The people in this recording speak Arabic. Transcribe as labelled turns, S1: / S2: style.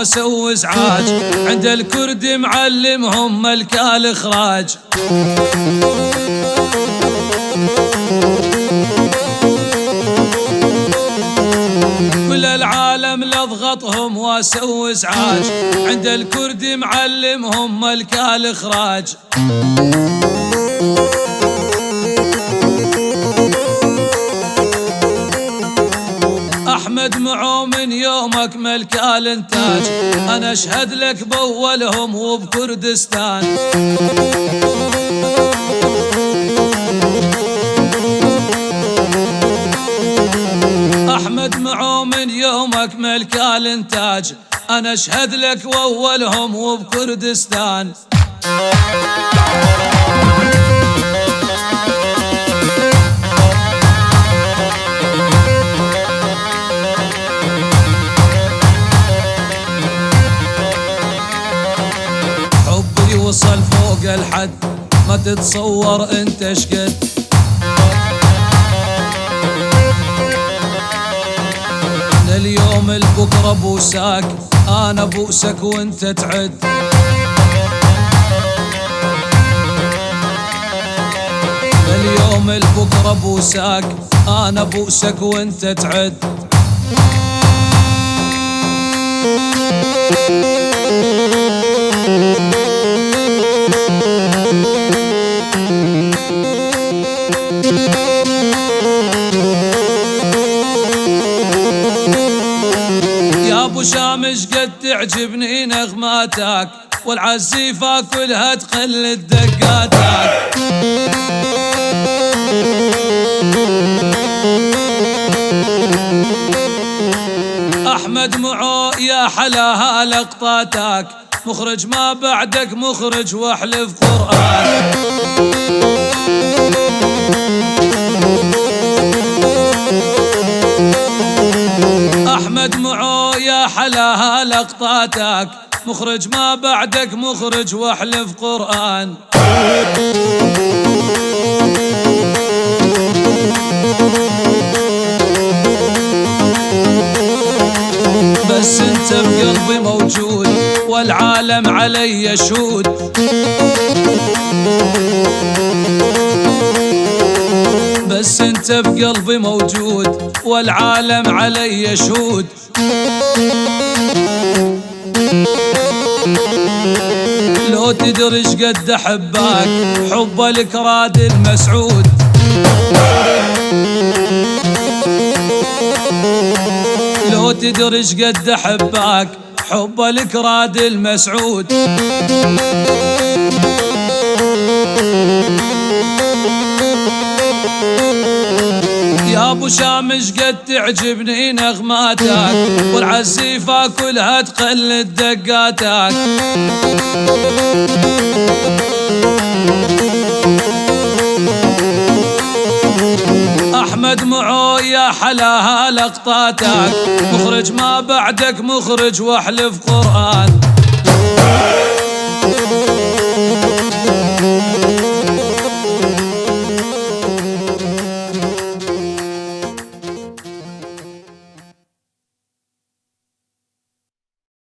S1: واسوي ازعاج، عند الكرد معلمهم ملكا الاخراج. كل العالم لضغطهم واسوي ازعاج، عند الكرد معلمهم ملكا الاخراج. احمد معو من يومك ملكا الانتاج، انا اشهد لك باولهم وبكردستان. احمد معو من يومك ملكا الانتاج، انا اشهد لك واولهم وبكردستان. حبي وصل فوق الحد، ما تتصور انت شقد. اليوم البكرة بوساك، انا بوسك وانت تعد. اليوم البكرة بوساك، انا بوسك وانت تعد. يا ابو شامش قد تعجبني نغماتك، والعزيفة كلها تقلد دقاتك. احمد معو يا حلاها لقطاتك، مخرج ما بعدك مخرج واحلف قرآن. احمد معو يا حلاها لقطاتك، مخرج ما بعدك مخرج واحلف قرآن. بس انت بقلبي موجود والعالم علي يشهد. بس انت بقلبي موجود والعالم علي يشهد. لو تدري قد احبك حب الكراد المسعود. لو تدري قد احبك حب الكراد المسعود. يا ابو شامش قد تعجبني نغماتك، والعزيفة كلها تقلد دقاتك. احمد معو يا حلاها لقطاتك، مخرج ما بعدك مخرج واحلف قرآن.